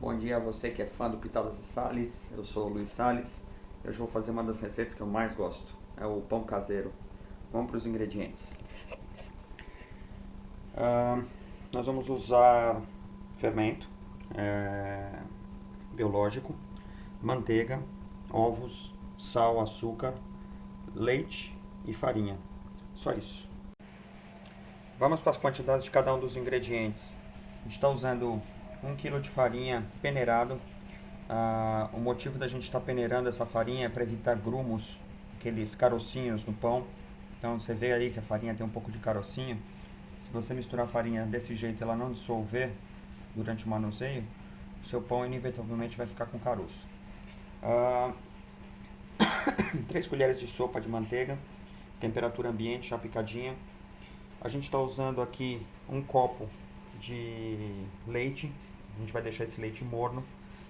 Bom dia a você que é fã do Pitadas e Salles, eu sou o Luiz Salles. Hoje eu vou fazer uma das receitas que eu mais gosto, é o pão caseiro. Vamos para os ingredientes. Nós vamos usar fermento biológico, manteiga, ovos, sal, açúcar, leite e farinha. Só isso. Vamos para as quantidades de cada um dos ingredientes. A gente está usando 1 kg de farinha peneirado. O motivo da gente estar peneirando essa farinha é para evitar grumos, aqueles carocinhos no pão. Então você vê aí que a farinha tem um pouco de carocinho. Se você misturar a farinha desse jeito e ela não dissolver durante o manuseio, o seu pão inevitavelmente vai ficar com caroço. 3 colheres de sopa de manteiga, temperatura ambiente, já picadinha. A gente está usando aqui 1 copo de leite. A gente vai deixar esse leite morno,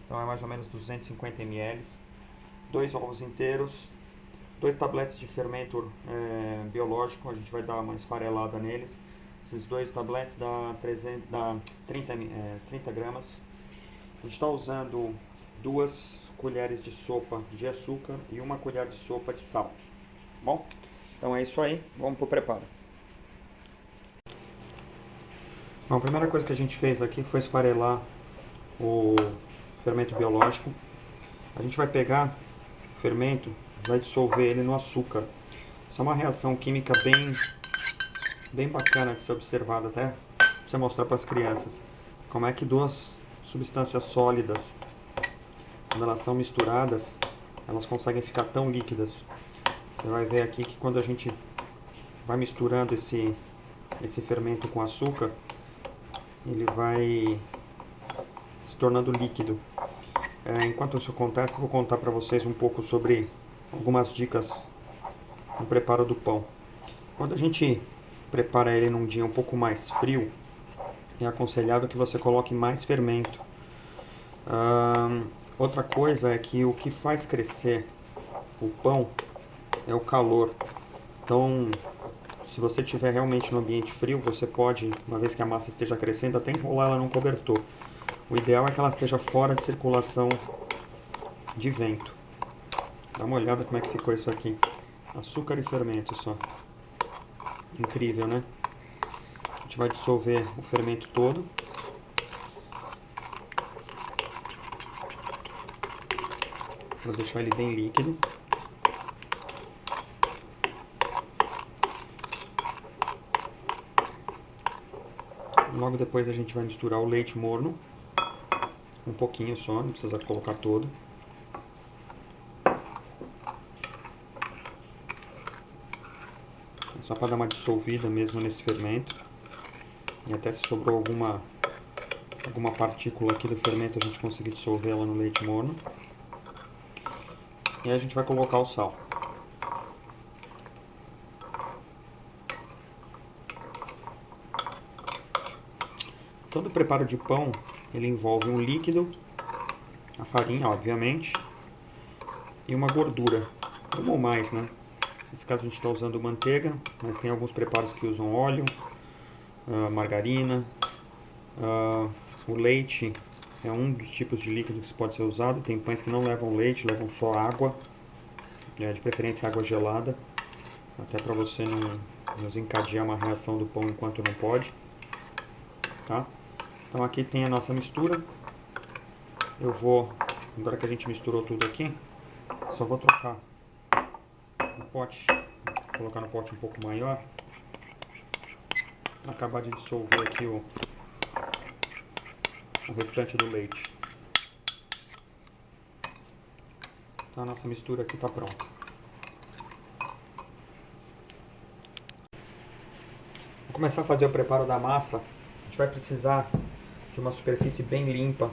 então é mais ou menos 250 ml. 2 ovos inteiros, 2 tabletes de fermento biológico, a gente vai dar uma esfarelada neles. Esses 2 tabletes dá 30 gramas. A gente está usando 2 colheres de sopa de açúcar e 1 colher de sopa de sal. Bom, então é isso aí, vamos para o preparo. Bom, a primeira coisa que a gente fez aqui foi esfarelar o fermento biológico. A gente vai pegar o fermento, vai dissolver ele no açúcar. Isso é uma reação química bem bacana de ser observada, até para você mostrar para as crianças como é que 2 substâncias sólidas, quando elas são misturadas, elas conseguem ficar tão líquidas. Você vai ver aqui que quando a gente vai misturando esse fermento com açúcar, ele vai se tornando líquido. Enquanto isso acontece, eu vou contar para vocês um pouco sobre algumas dicas no preparo do pão. Quando a gente prepara ele num dia um pouco mais frio, é aconselhável que você coloque mais fermento. Outra coisa é que o que faz crescer o pão é o calor. Então, se você estiver realmente no ambiente frio, você pode, uma vez que a massa esteja crescendo, até enrolar ela num cobertor. O ideal é que ela esteja fora de circulação de vento. Dá uma olhada como é que ficou isso aqui. Açúcar e fermento só. Incrível, né? A gente vai dissolver o fermento todo. Vou deixar ele bem líquido. Logo depois a gente vai misturar o leite morno. Um pouquinho só, não precisa colocar todo. É só para dar uma dissolvida mesmo nesse fermento. E até se sobrou alguma partícula aqui do fermento, a gente conseguir dissolver ela no leite morno. E aí a gente vai colocar o sal. Todo preparo de pão, ele envolve um líquido, a farinha, obviamente, e uma gordura, uma ou mais, né? Nesse caso a gente está usando manteiga, mas tem alguns preparos que usam óleo, margarina. O leite é um dos tipos de líquido que pode ser usado. Tem pães que não levam leite, levam só água, de preferência água gelada, até para você não desencadear uma reação do pão enquanto não pode, tá? Então aqui tem a nossa mistura. Eu vou, agora que a gente misturou tudo aqui, só vou trocar o pote, colocar no pote um pouco maior, para acabar de dissolver aqui o restante do leite. Então a nossa mistura aqui está pronta. Vou começar a fazer o preparo da massa. A gente vai precisar de uma superfície bem limpa.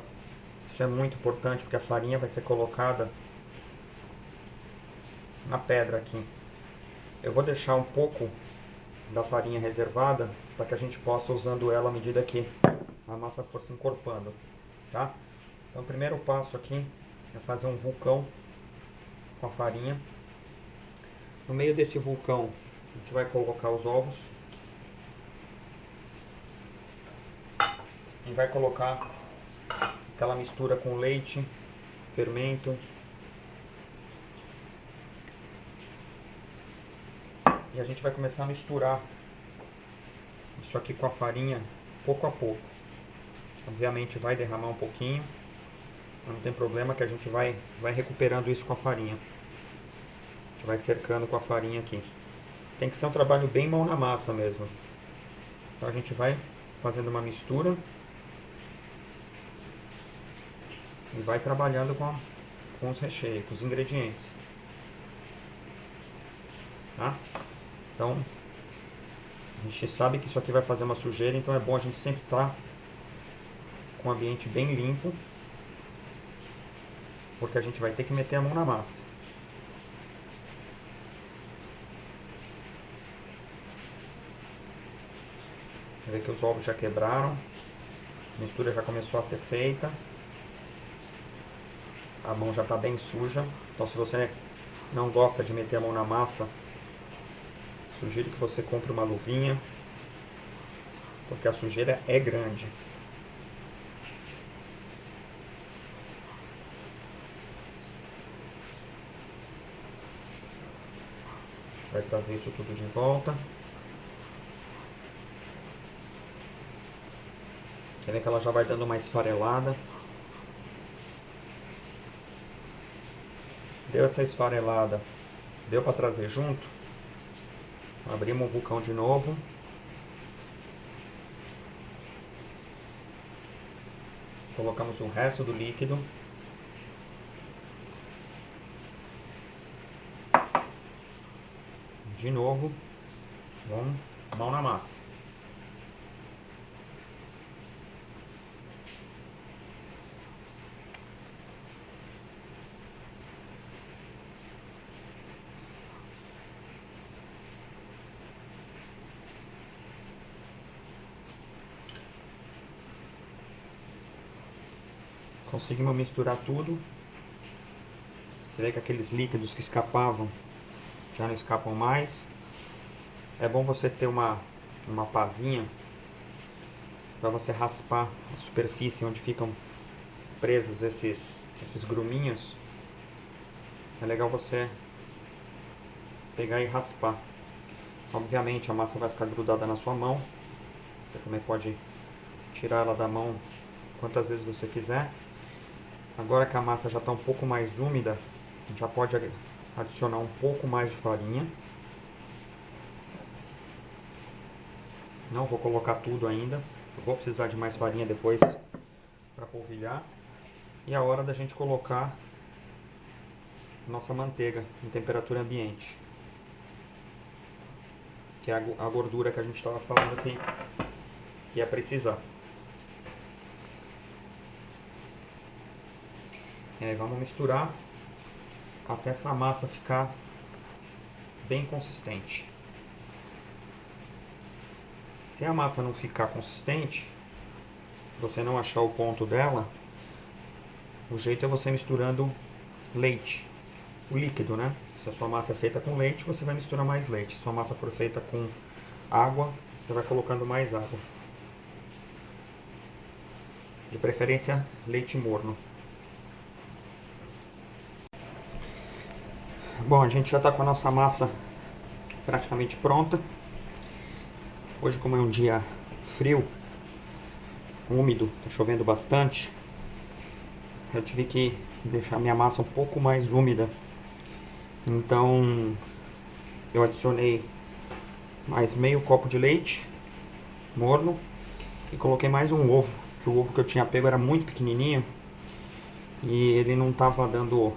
Isso é muito importante porque a farinha vai ser colocada na pedra aqui. Eu vou deixar um pouco da farinha reservada para que a gente possa usando ela à medida que a massa for se encorpando, tá? Então o primeiro passo aqui é fazer um vulcão com a farinha. No meio desse vulcão a gente vai colocar os ovos e vai colocar aquela mistura com leite, fermento. E a gente vai começar a misturar isso aqui com a farinha pouco a pouco. Obviamente vai derramar um pouquinho, mas não tem problema que a gente vai recuperando isso com a farinha. A gente vai cercando com a farinha aqui. Tem que ser um trabalho bem mão na massa mesmo. Então a gente vai fazendo uma mistura e vai trabalhando com os recheios, com os ingredientes. Tá? Então, a gente sabe que isso aqui vai fazer uma sujeira, então é bom a gente sempre estar com o ambiente bem limpo, porque a gente vai ter que meter a mão na massa. Vê que os ovos já quebraram, a mistura já começou a ser feita, a mão já está bem suja, então se você não gosta de meter a mão na massa, sugiro que você compre uma luvinha, porque a sujeira é grande. Vai trazer isso tudo de volta. Quer ver que ela já vai dando uma esfarelada. Deu essa esfarelada, deu para trazer junto. Abrimos o vulcão de novo. Colocamos o resto do líquido. De novo, vamos mão na massa. Conseguimos misturar tudo. Você vê que aqueles líquidos que escapavam já não escapam mais. É bom você ter uma pazinha para você raspar a superfície onde ficam presos esses gruminhos. É legal você pegar e raspar. Obviamente a massa vai ficar grudada na sua mão. Você também pode tirar ela da mão quantas vezes você quiser. Agora que a massa já está um pouco mais úmida, a gente já pode adicionar um pouco mais de farinha. Não vou colocar tudo ainda, eu vou precisar de mais farinha depois para polvilhar. E é a hora da gente colocar nossa manteiga em temperatura ambiente, que é a gordura que a gente estava falando que ia precisar. E aí vamos misturar até essa massa ficar bem consistente. Se a massa não ficar consistente, você não achar o ponto dela, o jeito é você misturando leite, o líquido, né? Se a sua massa é feita com leite, você vai misturar mais leite. Se a sua massa for feita com água, você vai colocando mais água. De preferência, leite morno. Bom, a gente já está com a nossa massa praticamente pronta. Hoje, como é um dia frio, úmido, está chovendo bastante, eu tive que deixar minha massa um pouco mais úmida. Então, eu adicionei mais meio copo de leite morno e coloquei mais um ovo, que o ovo que eu tinha pego era muito pequenininho e ele não estava dando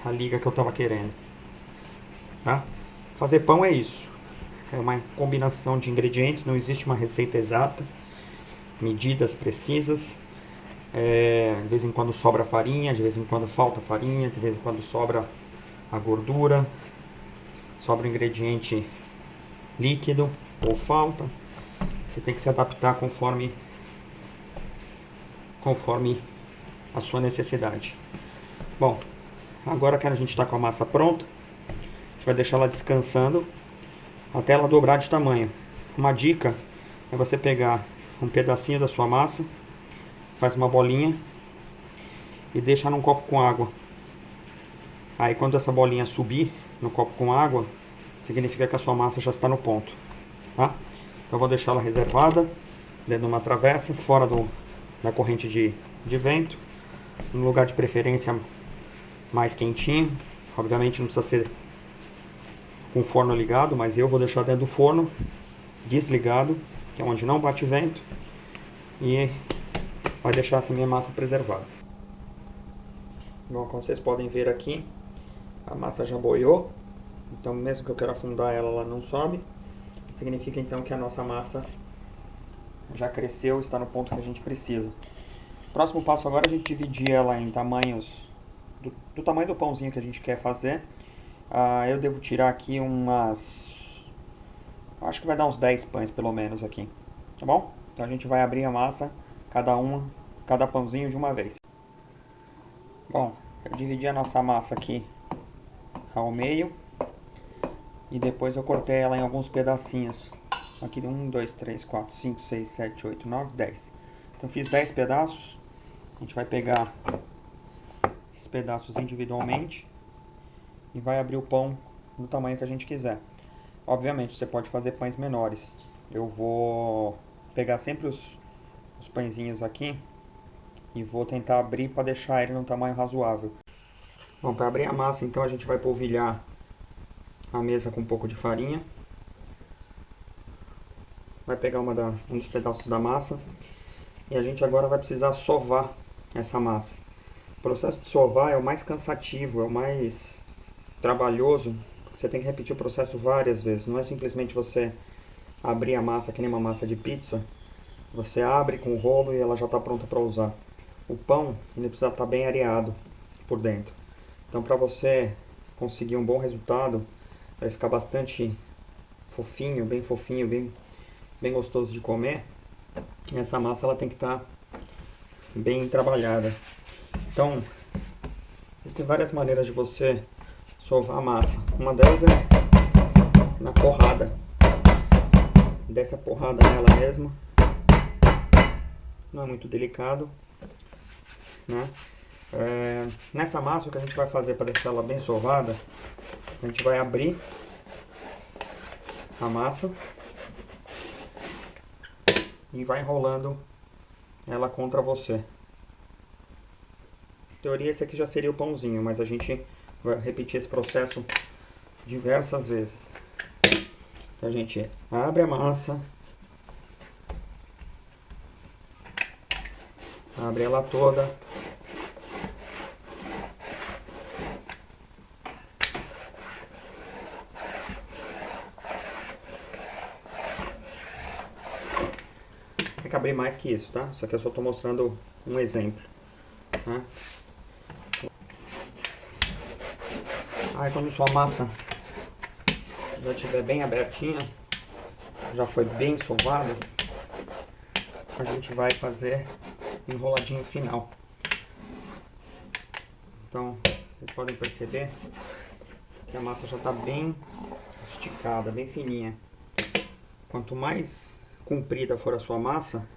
a liga que eu estava querendo. Tá? Fazer pão é isso. É uma combinação de ingredientes, não existe uma receita exata, medidas precisas. De vez em quando sobra farinha, de vez em quando falta farinha, de vez em quando sobra a gordura, sobra o ingrediente líquido ou falta. Você tem que se adaptar conforme a sua necessidade. Bom, agora que a gente está com a massa pronta, a gente vai deixar ela descansando até ela dobrar de tamanho. Uma dica é você pegar um pedacinho da sua massa, faz uma bolinha e deixa num copo com água. Aí quando essa bolinha subir no copo com água, significa que a sua massa já está no ponto, tá? Então eu vou deixar ela reservada dentro de uma travessa, fora da corrente de vento, no lugar de preferência mais quentinho. Obviamente não precisa ser com o forno ligado, mas eu vou deixar dentro do forno desligado, que é onde não bate vento, e vai deixar essa minha massa preservada. Bom, como vocês podem ver aqui, a massa já boiou, então mesmo que eu queira afundar ela, ela não sobe. Significa então que a nossa massa já cresceu, está no ponto que a gente precisa. Próximo passo agora é a gente dividir ela em tamanhos, do tamanho do pãozinho que a gente quer fazer. Eu devo tirar aqui acho que vai dar uns 10 pães pelo menos aqui, tá bom? Então a gente vai abrir a massa, cada pãozinho de uma vez. Bom, eu dividi a nossa massa aqui ao meio e depois eu cortei ela em alguns pedacinhos. Aqui 1, 2, 3, 4, 5, 6, 7, 8, 9, 10. Então fiz 10 pedaços. A gente vai pegar esses pedaços individualmente e vai abrir o pão do tamanho que a gente quiser. Obviamente você pode fazer pães menores. Eu vou pegar sempre os pãezinhos aqui e vou tentar abrir para deixar ele num tamanho razoável. Bom, para abrir a massa então a gente vai polvilhar a mesa com um pouco de farinha. Vai pegar um dos pedaços da massa e a gente agora vai precisar sovar essa massa. O processo de sovar é o mais cansativo, é o mais trabalhoso. Você tem que repetir o processo várias vezes. Não é simplesmente você abrir a massa que nem uma massa de pizza. Você abre com o rolo e ela já está pronta para usar. O pão ele precisa estar bem areado por dentro. Então para você conseguir um bom resultado, vai ficar bastante fofinho, bem gostoso de comer. Essa massa ela tem que estar bem trabalhada. Então, existem várias maneiras de você sovar a massa. Uma delas é na porrada. Desce a porrada nela mesma. Não é muito delicado, né? Nessa massa o que a gente vai fazer para deixar ela bem sovada, a gente vai abrir a massa e vai enrolando ela contra você. Em teoria esse aqui já seria o pãozinho, mas a gente vai repetir esse processo diversas vezes. Então a gente abre a massa, abre ela toda, tem que abrir mais que isso, tá? Só que eu só estou mostrando um exemplo, né? Aí quando sua massa já estiver bem abertinha, já foi bem sovada, a gente vai fazer enroladinho final. Então vocês podem perceber que a massa já está bem esticada, bem fininha. Quanto mais comprida for a sua massa,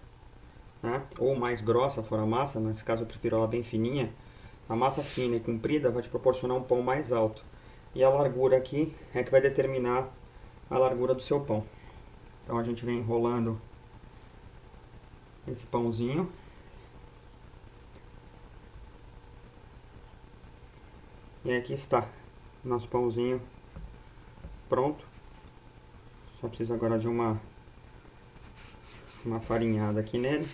né, ou mais grossa for a massa, nesse caso eu prefiro ela bem fininha, a massa fina e comprida vai te proporcionar um pão mais alto. E a largura aqui é que vai determinar a largura do seu pão. Então a gente vem enrolando esse pãozinho. E aqui está nosso pãozinho pronto. Só precisa agora de uma farinhada aqui nele.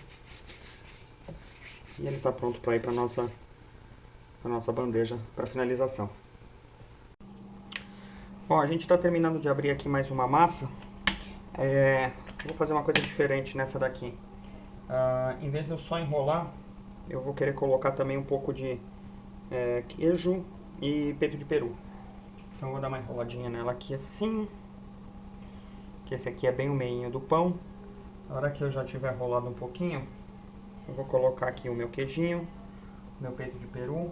E ele está pronto para ir para a nossa bandeja para finalização. Bom, a gente está terminando de abrir aqui mais uma massa. Vou fazer uma coisa diferente nessa daqui. Em vez de eu só enrolar, eu vou querer colocar também um pouco de queijo e peito de peru. Então eu vou dar uma enroladinha nela aqui assim. Que esse aqui é bem o meinho do pão. Na hora que eu já tiver rolado um pouquinho, eu vou colocar aqui o meu queijinho, meu peito de peru.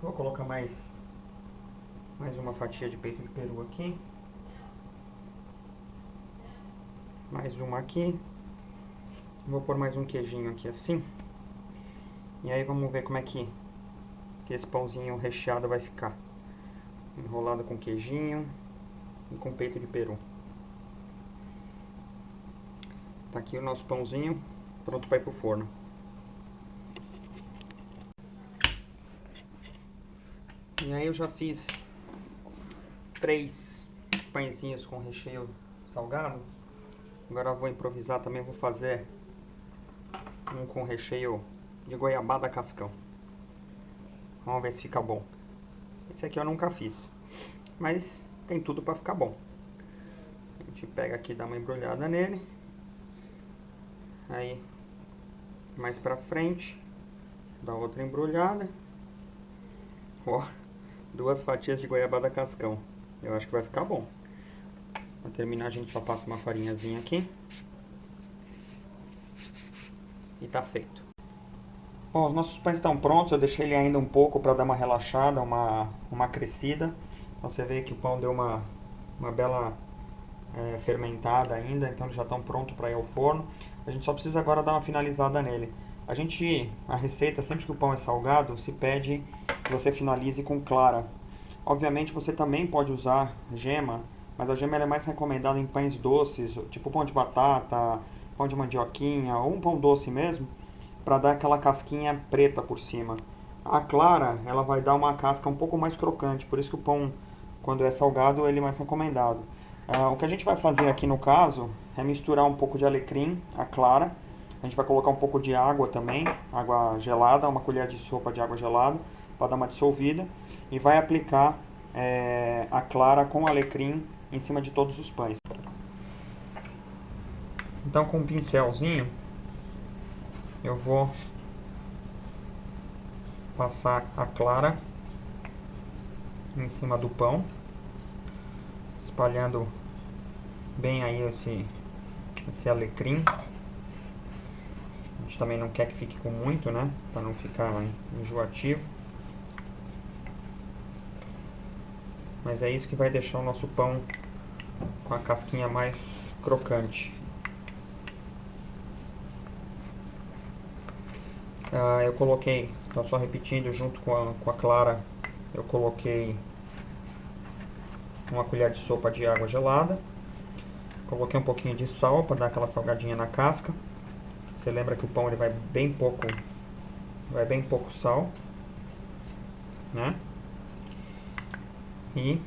Vou colocar mais uma fatia de peito de peru aqui. Mais uma aqui. Vou pôr mais um queijinho aqui assim. E aí vamos ver como é que esse pãozinho recheado vai ficar. Enrolado com queijinho e com peito de peru. Tá aqui o nosso pãozinho, pronto para ir pro forno. E aí eu já fiz 3 pãezinhos com recheio salgado. Agora eu vou improvisar também, vou fazer um com recheio de goiabada cascão. Vamos ver se fica bom. Esse aqui eu nunca fiz, mas tem tudo para ficar bom. A gente pega aqui e dá uma embrulhada nele. Aí, mais pra frente, dá outra embrulhada. Ó, 2 fatias de goiabada cascão. Eu acho que vai ficar bom. Pra terminar, a gente só passa uma farinhazinha aqui. E tá feito. Bom, os nossos pães estão prontos. Eu deixei ele ainda um pouco para dar uma relaxada, uma crescida. Então você vê que o pão deu uma bela fermentada ainda. Então eles já estão prontos para ir ao forno. A gente só precisa agora dar uma finalizada nele. A receita, sempre que o pão é salgado, se pede que você finalize com clara. Obviamente você também pode usar gema, mas a gema é mais recomendada em pães doces, tipo pão de batata, pão de mandioquinha ou um pão doce mesmo, para dar aquela casquinha preta por cima. A clara, ela vai dar uma casca um pouco mais crocante, por isso que o pão, quando é salgado, ele é mais recomendado. O que a gente vai fazer aqui no caso é misturar um pouco de alecrim, a clara. A gente vai colocar um pouco de água também, água gelada, uma colher de sopa de água gelada, para dar uma dissolvida. E vai aplicar a clara com alecrim em cima de todos os pães. Então com um pincelzinho eu vou passar a clara em cima do pão, espalhando bem aí esse alecrim. A gente também não quer que fique com muito, né? Para não ficar enjoativo. Mas é isso que vai deixar o nosso pão com a casquinha mais crocante. Eu coloquei, então só repetindo, junto com a clara, eu coloquei uma colher de sopa de água gelada. Coloquei um pouquinho de sal para dar aquela salgadinha na casca. Você lembra que o pão ele vai bem pouco sal, né? E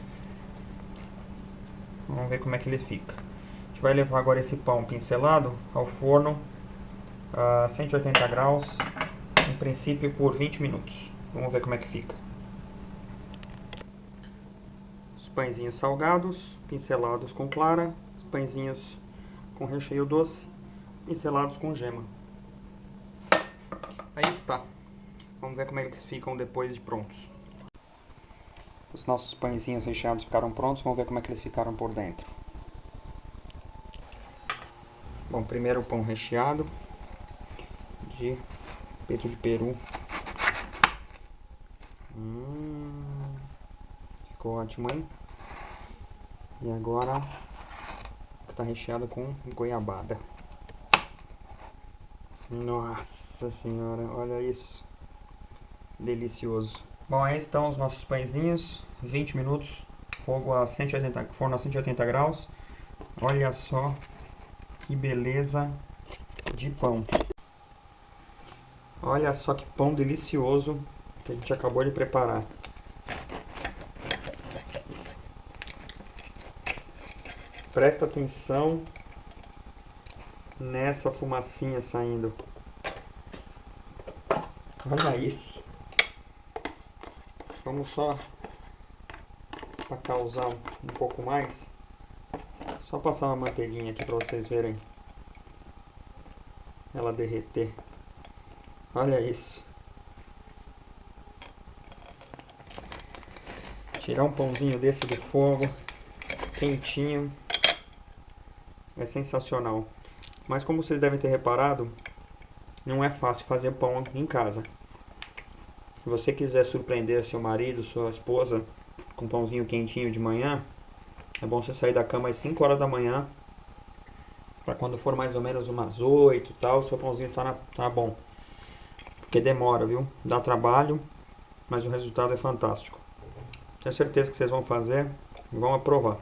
vamos ver como é que ele fica. A gente vai levar agora esse pão pincelado ao forno a 180 graus, em princípio por 20 minutos. Vamos ver como é que fica. Os pãezinhos salgados, pincelados com clara, os pãezinhos com recheio doce, pincelados com gema. Aí está. Vamos ver como é que eles ficam depois de prontos. Os nossos pãezinhos recheados ficaram prontos, vamos ver como é que eles ficaram por dentro. Bom, primeiro o pão recheado de peito de peru. Ficou ótimo, hein? E agora está recheado com goiabada. Nossa senhora, olha isso. Delicioso. Bom, aí estão os nossos pãezinhos. 20 minutos, forno a 180 graus. Olha só que beleza de pão. Olha só que pão delicioso que a gente acabou de preparar. Presta atenção nessa fumacinha saindo. Olha isso. Vamos só, para causar um pouco mais, só passar uma manteiguinha aqui para vocês verem ela derreter. Olha isso. Tirar um pãozinho desse do fogo, quentinho, é sensacional. Mas como vocês devem ter reparado, não é fácil fazer pão em casa. Se você quiser surpreender seu marido, sua esposa, com um pãozinho quentinho de manhã, é bom você sair da cama às 5 horas da manhã, para quando for mais ou menos umas 8 e tal, seu pãozinho tá bom. Porque porque demora, viu? Dá trabalho, mas o resultado é fantástico. Tenho certeza que vocês vão fazer e vão aprovar.